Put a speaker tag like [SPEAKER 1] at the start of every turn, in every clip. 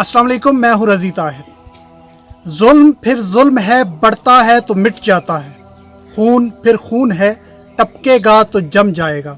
[SPEAKER 1] अस्सलाम वालेकुम, मैं हूँ रज़ी ताहिर। जुल्म फिर जुल्म है, बढ़ता है तो मिट जाता है। खून फिर खून है, टपकेगा तो जम जाएगा।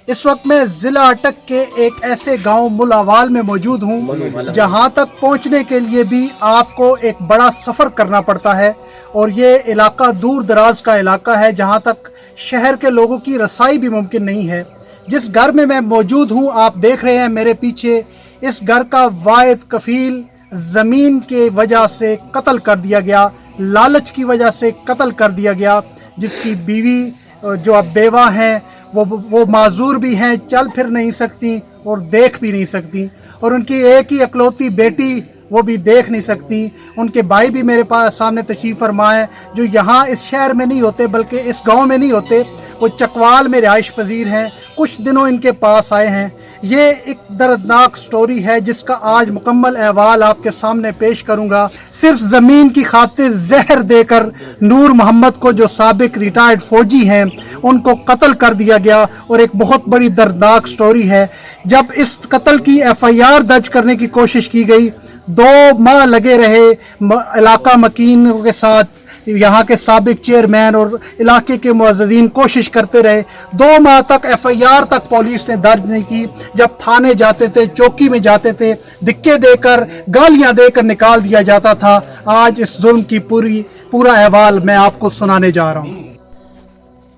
[SPEAKER 1] इस वक्त मैं ज़िला अटक के एक ऐसे गांव मुलावाल में मौजूद हूँ जहां तक पहुंचने के लिए भी आपको एक बड़ा सफ़र करना पड़ता है, और ये इलाका दूर दराज का इलाका है जहां तक शहर के लोगों की रसाई भी मुमकिन नहीं है। जिस घर में मैं मौजूद हूँ, आप देख रहे हैं मेरे पीछे, इस घर का वाहिद कफील ज़मीन के वजह से कत्ल कर दिया गया, लालच की वजह से कत्ल कर दिया गया। जिसकी बीवी जो अब बेवा हैं वो माजूर भी हैं, चल फिर नहीं सकती और देख भी नहीं सकती, और उनकी एक ही इकलौती बेटी वो भी देख नहीं सकती। उनके भाई भी मेरे पास सामने तशरीफ़ फरमा है, जो यहाँ इस शहर में नहीं होते बल्कि इस गांव में नहीं होते, वो चकवाल में रिहाइश पजीर हैं। कुछ दिनों इनके पास आए हैं। ये एक दर्दनाक स्टोरी है जिसका आज मुकम्मल अहवाल आपके सामने पेश करूंगा। सिर्फ ज़मीन की खातिर जहर देकर नूर मोहम्मद को, जो साबिक रिटायर्ड फ़ौजी हैं, उनको कत्ल कर दिया गया, और एक बहुत बड़ी दर्दनाक स्टोरी है। जब इस कत्ल की FIR दर्ज करने की कोशिश की गई, 2 माह लगे रहे इलाका मकीन के साथ, यहाँ के साबिक चेयरमैन और इलाके के मुअज़्ज़िज़ीन कोशिश करते रहे। 2 माह तक FIR तक पुलिस ने दर्ज नहीं की। जब थाने जाते थे, चौकी में जाते थे, धिक्के देकर, गालियाँ देकर निकाल दिया जाता था। आज इस जुल्म की पूरा अहवाल मैं आपको सुनाने जा रहा हूँ।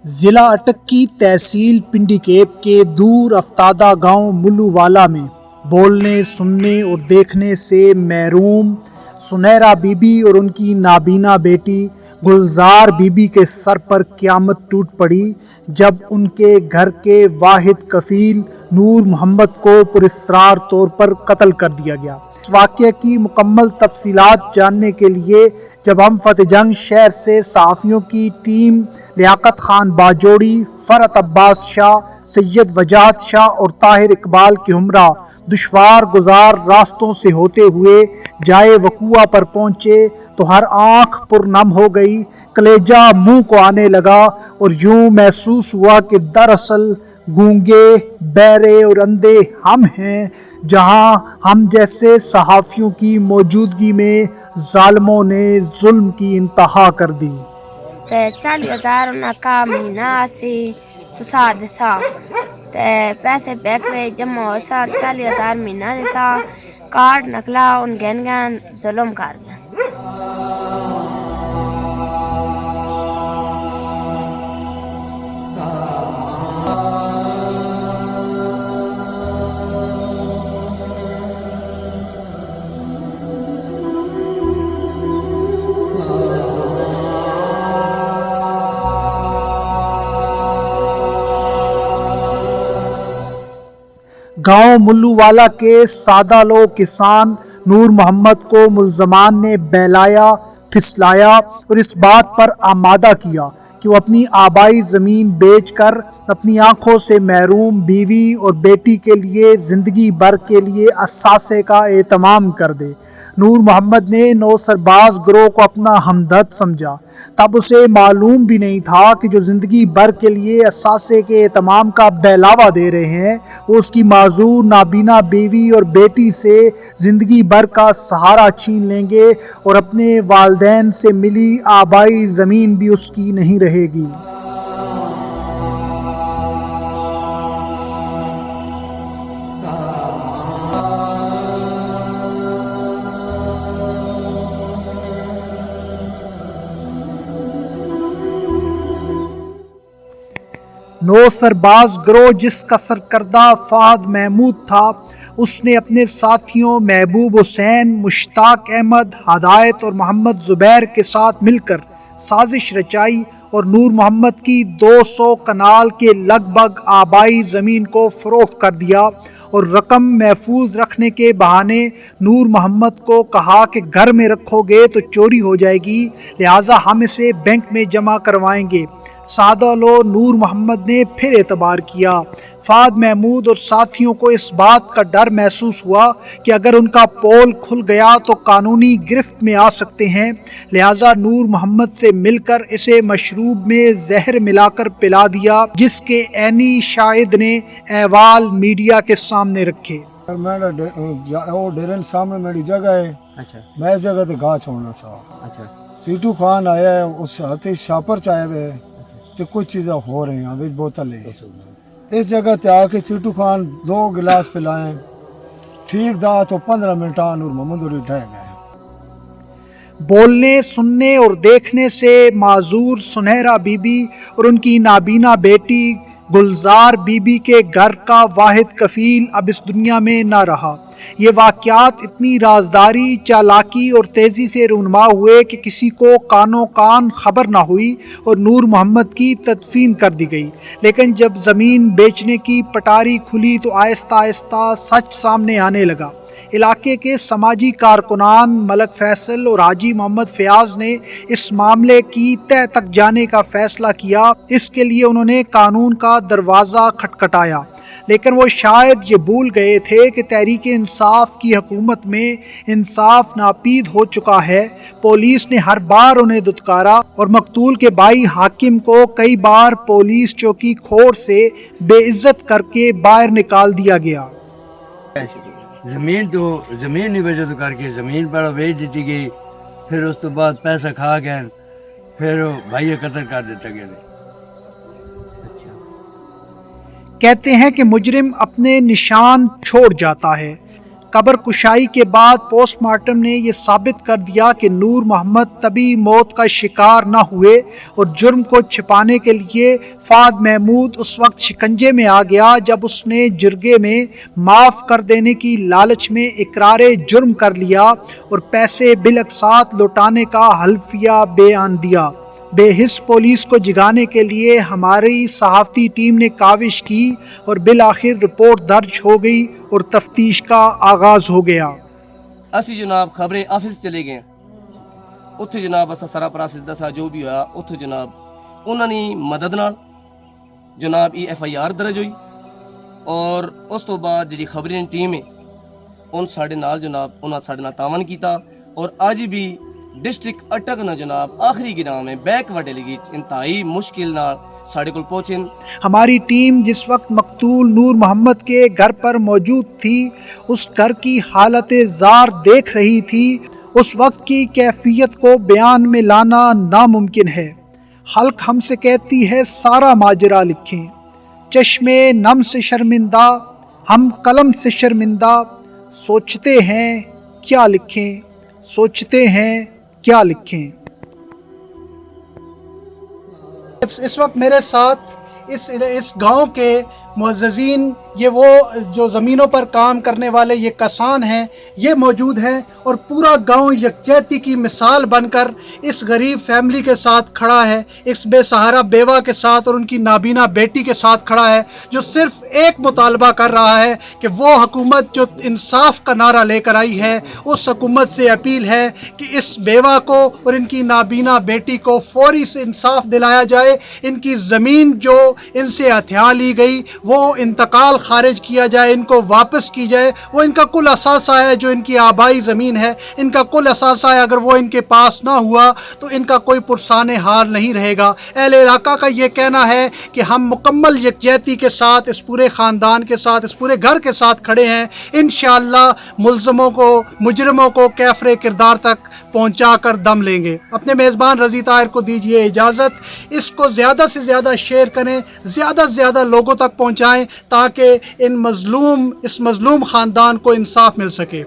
[SPEAKER 1] ज़िला अटक की तहसील पिंडीकेप के दूर अफ्तादा गांव मुल्लूवाला में बोलने, सुनने और देखने से महरूम सुनहरा बीबी और उनकी नाबीना बेटी गुलजार बीबी के सर पर क़यामत टूट पड़ी जब उनके घर के वाहिद कफील नूर मोहम्मद को पुरस्रार तौर पर कत्ल कर दिया गया। इस वाक़ये की मुकम्मल तफसीलात जानने के लिए जब हम फतेहजंग शहर से सहाफ़ियों की टीम लियाकत खान बाजोड़ी, फ़रत अब्बास शाह, सैयद वजाहत शाह और ताहिर इकबाल के हमरा दुश्वार गुजार रास्तों से होते हुए जाए वकुआ पर पहुँचे तो हर आँख पुरनम हो गई, कलेजा मुंह को आने लगा, और यूं महसूस हुआ कि दरअसल गूंगे, बहरे और अंधे हम हैं, जहां हम जैसे सहाफ़ियों की मौजूदगी में ज़ालिमों ने जुल्म की इंतहा कर दी।
[SPEAKER 2] 40,000 का महीना से तो सादसा पैसे बैंक में जमा हो सा 40,000 महीना जैसा कार्ड नकला उन गैन गैन जुल्म कर गया।
[SPEAKER 1] गांव मुल्लूवाला के सादा लो किसान नूर मोहम्मद को मुल्ज़मान ने बहलाया, फिसलाया और इस बात पर आमादा किया कि वो अपनी आबाई ज़मीन बेचकर अपनी आंखों से महरूम बीवी और बेटी के लिए ज़िंदगी भर के लिए असासे का एहतमाम कर दे। नूर मोहम्मद ने 9 सरबाज गिरोह को अपना हमदर्द समझा। तब उसे मालूम भी नहीं था कि जो ज़िंदगी भर के लिए असासे के एहतमाम का बहलावा दे रहे हैं, वो उसकी माजूर नाबीना बीवी और बेटी से ज़िंदगी भर का सहारा छीन लेंगे, और अपने वालदैन से मिली आबाई ज़मीन भी उसकी नहीं रहेगी। नौ सरबाज गिरोह जिसका सरकर्दा फ़हद महमूद था, उसने अपने साथियों महबूब हुसैन, मुश्ताक अहमद, हदायत और मोहम्मद ज़ुबैर के साथ मिलकर साजिश रचाई और नूर मोहम्मद की 200 कनाल के लगभग आबाई ज़मीन को फ़रोख्त कर दिया, और रकम महफूज रखने के बहाने नूर मोहम्मद को कहा कि घर में रखोगे तो चोरी हो जाएगी, लिहाजा हम इसे बैंक में जमा करवाएंगे। सादा लो नूर मोहम्मद ने फिर एतबार किया। फ़हद महमूद और साथियों को इस बात का डर महसूस हुआ कि अगर उनका पोल खुल गया तो कानूनी गिरफ्त में आ सकते हैं, लिहाजा नूर मोहम्मद से मिलकर इसे मशरूब में जहर मिलाकर पिला दिया, जिसके ऐनी शाहिद ने अहवाल मीडिया के सामने रखे।
[SPEAKER 3] میرا وہ ڈیرے سامنے میری جگہ ہے.
[SPEAKER 4] اچھا
[SPEAKER 3] میں اس جگہ تے گاہ چھوڑنا سا.
[SPEAKER 4] اچھا
[SPEAKER 3] سیٹو خان آیا ہے, اس ہاتھی شاپر چائے ہوئے تے کچھ چیزیں ہو رہی ہیں, بوتل ہے. اس جگہ تے آ کے سیٹو خان 2 گلاس پلائیں, ٹھیک دا تو 15 منٹ نور محمد اوری ڈھہ گئے.
[SPEAKER 1] بولنے, سننے اور دیکھنے سے معذور سنہرا بی بی اور ان کی نابینا بیٹی گلزار بی بی کے گھر کا واحد کفیل اب اس دنیا میں نہ رہا. یہ واقعات اتنی رازداری, چالاکی اور تیزی سے رونما ہوئے کہ کسی کو کانوں کان خبر نہ ہوئی اور نور محمد کی تدفین کر دی گئی. لیکن جب زمین بیچنے کی پٹاری کھلی تو آہستہ آہستہ سچ سامنے آنے لگا. علاقے کے سماجی کارکنان ملک فیصل اور حاجی محمد فیاض نے اس معاملے کی تہ تک جانے کا فیصلہ کیا. اس کے لیے انہوں نے قانون کا دروازہ کھٹکھٹایا, لیکن وہ شاید یہ بھول گئے تھے کہ تحریک انصاف کی حکومت میں انصاف ناپید ہو چکا ہے. پولیس نے ہر بار انہیں دتکارا اور مقتول کے بھائی حاکم کو کئی بار پولیس چوکی کھوڑ سے بے عزت کر کے باہر نکال دیا گیا.
[SPEAKER 4] زمین نہیں بچت کر کے زمین پر بیچ دیتی گئی, پھر اس تو بعد پیسہ کھا گئے, پھر بھائی قتل کر دیتا گیا.
[SPEAKER 1] کہتے ہیں کہ مجرم اپنے نشان چھوڑ جاتا ہے. قبر کشائی کے بعد پوسٹ مارٹم نے یہ ثابت کر دیا کہ نور محمد طبی موت کا شکار نہ ہوئے اور جرم کو چھپانے کے لیے فہد محمود اس وقت شکنجے میں آ گیا جب اس نے جرگے میں معاف کر دینے کی لالچ میں اقرار جرم کر لیا اور پیسے بالاقساط لوٹانے کا حلفیہ بیان دیا. بے حس پولیس کو جگانے کے لیے ہماری صحافتی ٹیم نے کاوش کی اور بالآخر رپورٹ درج ہو گئی اور تفتیش کا آغاز ہو گیا.
[SPEAKER 5] اسی جناب خبریں آفس چلے گئے, اتھے جناب اسا سارا پروسیس دسا جو بھی ہوا, اتھے جناب انہوں نے مدد نال جناب FIR درج ہوئی اور اس تو بعد جی خبریں ٹیم ہے ان ساڑھے نال جناب انہوں نے ساڑھے نال تعاون کیتا اور آج بھی ڈسٹرکٹ اٹک نہ جناب آخری گراں میں بیک وڈے لگی انتہائی مشکل نال ساڑھے کل پہنچیں. ہماری
[SPEAKER 1] ٹیم جس وقت مقتول نور محمد کے گھر پر موجود تھی اس گھر کی حالت زار دیکھ رہی تھی. اس وقت کی کیفیت کو بیان میں لانا ناممکن ہے. خلق ہم سے کہتی ہے سارا ماجرا لکھیں, چشمے نم سے شرمندہ ہم قلم سے شرمندہ, سوچتے ہیں کیا لکھیں, سوچتے ہیں کیا لکھیں. اس وقت میرے ساتھ اس گاؤں کے معززین, یہ وہ جو زمینوں پر کام کرنے والے یہ کسان ہیں, یہ موجود ہیں اور پورا گاؤں یکجہتی کی مثال بن کر اس غریب فیملی کے ساتھ کھڑا ہے, اس بے سہارا بیوہ کے ساتھ اور ان کی نابینا بیٹی کے ساتھ کھڑا ہے, جو صرف ایک مطالبہ کر رہا ہے کہ وہ حکومت جو انصاف کا نعرہ لے کر آئی ہے اس حکومت سے اپیل ہے کہ اس بیوہ کو اور ان کی نابینا بیٹی کو فوری سے انصاف دلایا جائے. ان کی زمین جو ان سے ہتھیا لی گئی وہ انتقال خارج کیا جائے, ان کو واپس کی جائے. وہ ان کا کل اثاثہ ہے جو ان کی آبائی زمین ہے, ان کا کل اثاثہ ہے. اگر وہ ان کے پاس نہ ہوا تو ان کا کوئی پرسان حال نہیں رہے گا. اہل علاقہ کا یہ کہنا ہے کہ ہم مکمل یکجہتی کے ساتھ اس پورے خاندان کے ساتھ اس پورے گھر کے ساتھ کھڑے ہیں. انشاءاللہ ملزموں کو مجرموں کو کیفر کردار تک پہنچا کر دم لیں گے. اپنے میزبان رضی طاہر کو دیجیے اجازت. اس کو زیادہ سے زیادہ شیئر کریں, زیادہ سے زیادہ لوگوں تک پہنچائیں تاکہ اس مظلوم خاندان کو انصاف مل سکے.